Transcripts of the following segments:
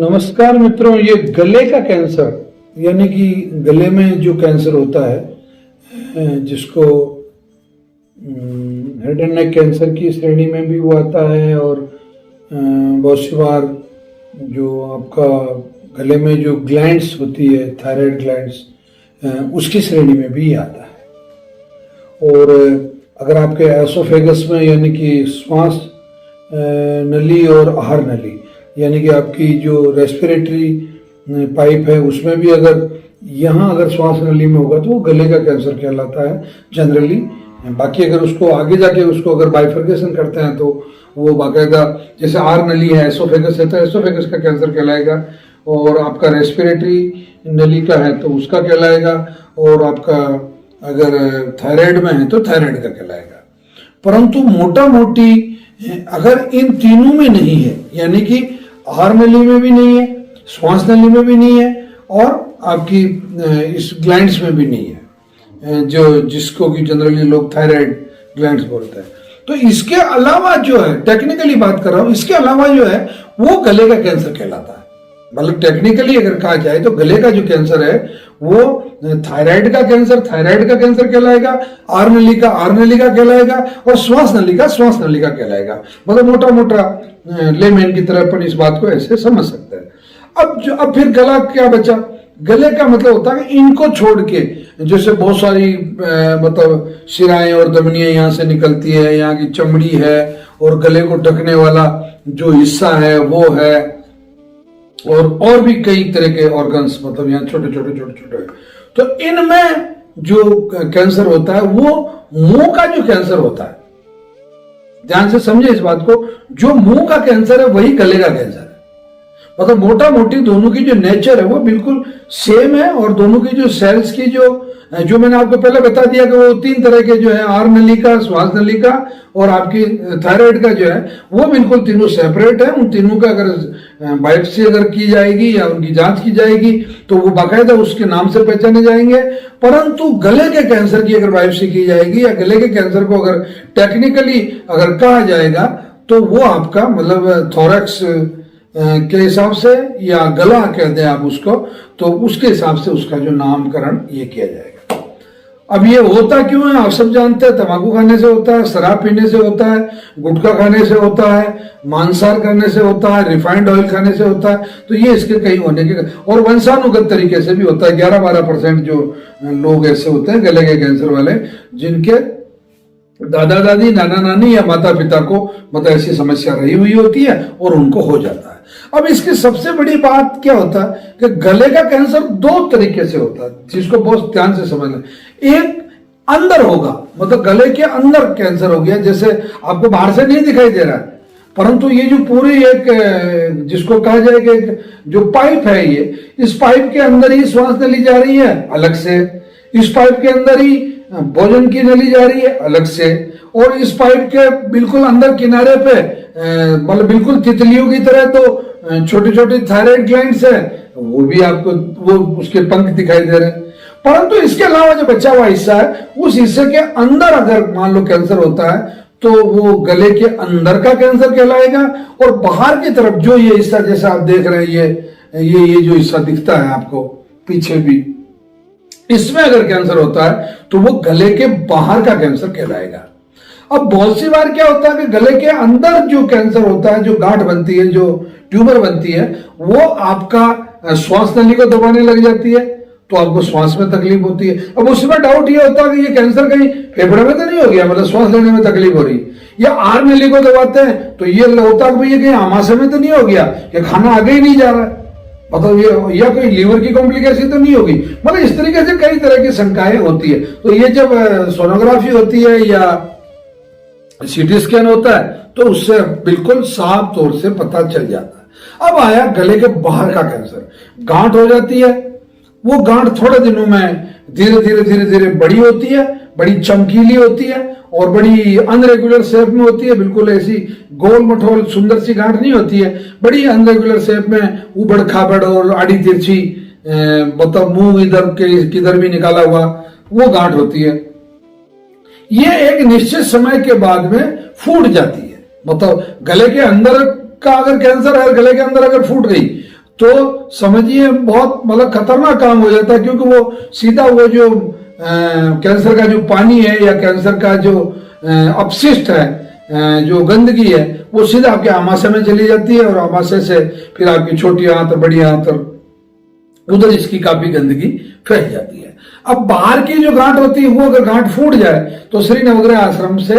नमस्कार मित्रों, ये गले का कैंसर यानी कि गले में जो कैंसर होता है जिसको हेड एंड नेक कैंसर की श्रेणी में भी वो आता है और बहुत सी बार जो आपका गले में जो ग्लैंड्स होती है थायराइड ग्लैंड्स उसकी श्रेणी में भी आता है। और अगर आपके एसोफेगस में यानी कि श्वास नली और आहार नली यानी कि आपकी जो रेस्पिरेटरी पाइप है उसमें भी अगर यहाँ अगर श्वास नली में होगा तो वो गले का कैंसर कहलाता है जनरली। बाकी अगर उसको आगे जाके उसको अगर बाइफर्केशन करते हैं तो वो बाकायदा जैसे आहार नली है एसोफेगस है तो एसोफेगस का कैंसर कहलाएगा, और आपका रेस्पिरेटरी नली का है तो उसका कहलाएगा, और आपका अगर थायराइड में है तो थायराइड का कहलाएगा। परंतु मोटा मोटी अगर इन तीनों में नहीं है यानी कि आहार नली में भी नहीं है, श्वास नली में भी नहीं है और आपकी इस ग्लैंड्स में भी नहीं है जो जिसको कि जनरली लोग थायराइड ग्लैंड्स बोलते हैं, तो इसके अलावा जो है टेक्निकली बात कर रहा हूं, इसके अलावा जो है वो गले का कैंसर कहलाता है। मतलब टेक्निकली अगर कहा जाए तो गले का जो कैंसर है वो थायराइड का कैंसर कहलाएगा, आहार नली का कहलाएगा और श्वास नली का कहलाएगा। मतलब मोटा मोटा लेमैन की तरह अपन इस बात को ऐसे समझ सकते हैं। अब फिर गला क्या बचा? गले का मतलब होता है कि इनको छोड़ के जैसे बहुत सारी मतलब शिराएं और धमनियां यहाँ से निकलती है, यहाँ की चमड़ी है और गले को ढकने वाला जो हिस्सा है वो है, और भी कई तरह के ऑर्गन्स मतलब यहाँ छोटे छोटे। तो इनमें जो कैंसर होता है वो मुंह का जो कैंसर होता है, ध्यान से समझे इस बात को, जो मुंह का कैंसर है वही गले का कैंसर है। मतलब मोटा मोटी दोनों की जो नेचर है वो बिल्कुल सेम है, और दोनों की जो सेल्स की जो मैंने आपको पहले बता दिया कि वो तीन तरह के जो है आहार नली का, श्वास नली का और आपकी थायराइड का जो है वो बिल्कुल तीनों सेपरेट है। उन तीनों का अगर बायोप्सी अगर की जाएगी या उनकी जांच की जाएगी तो वो बाकायदा उसके नाम से पहचाने जाएंगे। परंतु गले के कैंसर की अगर बायोप्सी की जाएगी या गले के कैंसर को अगर टेक्निकली अगर कहा जाएगा तो वो आपका मतलब थोरैक्स के हिसाब से या गला कहते हैं आप उसको, तो उसके हिसाब से उसका जो नामकरण ये किया जाएगा। अब ये होता क्यों है आप सब जानते हैं, तंबाकू खाने से होता है, शराब पीने से होता है, गुटखा खाने से होता है, मांसाहार करने से होता है, रिफाइंड ऑयल खाने से होता है, तो ये इसके कई होने के और वंशानुगत तरीके से भी होता है। 11-12% जो लोग ऐसे होते हैं गले के कैंसर वाले जिनके दादा दादी, नाना नानी या माता पिता को मतलब ऐसी समस्या रही हुई होती है और उनको हो जाता है। अब इसकी सबसे बड़ी बात क्या होता है कि गले का कैंसर दो तरीके से होता है, जिसको बहुत ध्यान से समझना। एक अंदर होगा, मतलब गले के अंदर कैंसर हो गया, जैसे आपको बाहर से नहीं दिखाई दे रहा है, परंतु ये जो पूरी एक जिसको कहा जाए कि जो पाइप है ये, इस पाइप के अंदर ही श्वास नली जा रही है अलग से, इस पाइप के अंदर ही भोजन की नली जा रही है अलग से, और इस पाइप के बिल्कुल अंदर किनारे पे मतलब बिल्कुल तितलियों की तरह तो छोटी छोटी थायराइड ग्लैंड्स है, वो भी आपको वो उसके पंख दिखाई दे रहे हैं। परंतु इसके अलावा जो बचा हुआ हिस्सा है उस हिस्से के अंदर अगर मान लो कैंसर होता है तो वो गले के अंदर का कैंसर कहलाएगा, और बाहर की तरफ जो ये हिस्सा जैसा आप देख रहे हैं ये जो हिस्सा दिखता है आपको पीछे भी, इसमें अगर कैंसर होता है तो वो गले के बाहर का कैंसर कहलाएगा। अब बहुत सी बार क्या होता है कि गले के अंदर जो कैंसर होता है, जो गांठ बनती है, जो ट्यूमर बनती है, वो आपका श्वास नली को दबाने लग जाती है तो आपको श्वास में तकलीफ होती है। अब उसमें डाउट ये होता है कि ये कैंसर कहीं फेफड़े में तो नहीं हो गया, मतलब श्वास लेने में तकलीफ हो रही, या आहार नली को दबाते हैं तो ये होता है कि ये कहीं आमाशय में तो नहीं हो गया, या खाना आगे ही नहीं जा रहा है, मतलब ये या कोई लीवर की कॉम्प्लिकेशन तो नहीं होगी। मतलब इस तरीके से कई तरह की शंकाएं होती है। तो ये जब सोनोग्राफी होती है या सीटी स्कैन होता है तो उससे बिल्कुल साफ तौर से पता चल जाता है। अब आया गले के बाहर का कैंसर, गांठ हो जाती है, वो गांठ थोड़े दिनों में धीरे धीरे बड़ी होती है, बड़ी चमकीली होती है और बड़ी अनरेगुलर शेप में होती है, बिल्कुल ऐसी गोल मठोल सुंदर सी गांठ नहीं होती है, बड़ी अनरेगुलर शेप में उबड़ खाबड़ और आड़ी तिरछी मतलब मुंह इधर के किधर भी निकाला हुआ वो गांठ होती है। ये एक निश्चित समय के बाद में फूट जाती है, मतलब गले के अंदर का अगर कैंसर है, गले के अंदर अगर फूट गई तो समझिए बहुत मतलब खतरनाक काम हो जाता है, क्योंकि वो सीधा वो जो कैंसर का जो पानी है या कैंसर का जो अपशिष्ट है, जो गंदगी है, वो सीधा आपके आमाशय में चली जाती है और आमाशय से फिर आपकी छोटी आंत, बड़ी आंत, उधर इसकी काफी गंदगी फैल जाती है। अब बाहर की जो गांठ होती है, वो अगर गांठ फूट जाए तो श्री नवग्रह आश्रम से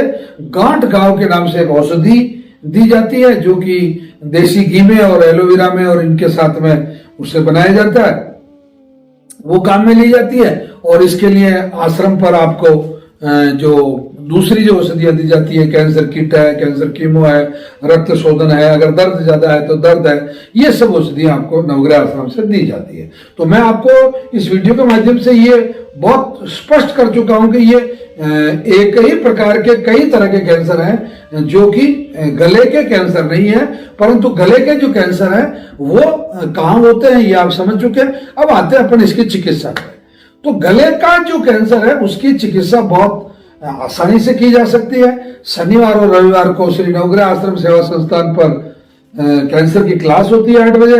गांठ घाव के नाम से एक औषधि दी जाती है, जो कि देसी घी में और एलोवेरा में और इनके साथ में उसे बनाया जाता है, वो काम में ली जाती है। और इसके लिए आश्रम पर आपको जो दूसरी जो औषधियां दी जाती है, कैंसर किट है, कैंसर कीमो है, रक्त शोधन है, अगर दर्द ज्यादा है तो दर्द है, ये सब औषधियां आपको नवग्रह आश्रम से दी जाती है। तो मैं आपको इस वीडियो के माध्यम से ये बहुत स्पष्ट कर चुका हूं कि ये एक ही प्रकार के कई तरह के कैंसर हैं, जो कि गले के कैंसर नहीं है, परंतु गले के जो कैंसर है वो कहाँ होते हैं ये आप समझ चुके हैं। अब आते हैं अपन इसकी चिकित्सा पर। तो गले का जो कैंसर है उसकी चिकित्सा बहुत आसानी से की जा सकती है। शनिवार और रविवार को श्री नवग्रह आश्रम सेवा संस्थान पर कैंसर की क्लास होती है 8 बजे।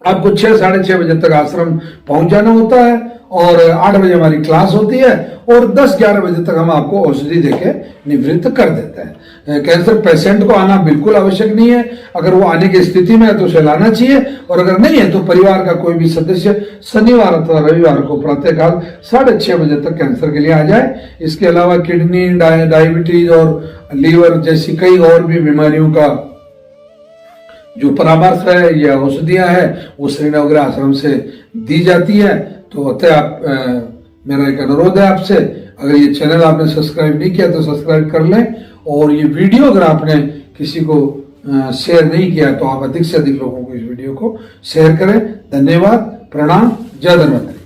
आपको 6, साढ़े 6 बजे तक आश्रम पहुंच जाना होता है और 8 बजे हमारी क्लास होती है और 10-11 बजे तक हम आपको औषधि देके निवृत्त कर देते हैं। कैंसर पेशेंट को आना बिल्कुल आवश्यक नहीं है। अगर वो आने की स्थिति में है तो उसे लाना चाहिए, और अगर नहीं है तो परिवार का कोई भी सदस्य शनिवार अथवा रविवार को प्रातःकाल 6:30 बजे तक कैंसर के लिए आ जाए। इसके अलावा किडनी, डायबिटीज और लीवर जैसी कई और भी बीमारियों का जो परामर्श है या औषधियां है वो श्री नवग्रह आश्रम से दी जाती है। तो अतः आप मेरा एक अनुरोध है आपसे, अगर ये चैनल आपने सब्सक्राइब नहीं किया तो सब्सक्राइब कर लें, और ये वीडियो अगर आपने किसी को शेयर नहीं किया तो आप अधिक से अधिक लोगों को इस वीडियो को शेयर करें। धन्यवाद, प्रणाम, जय धन्वंतरि।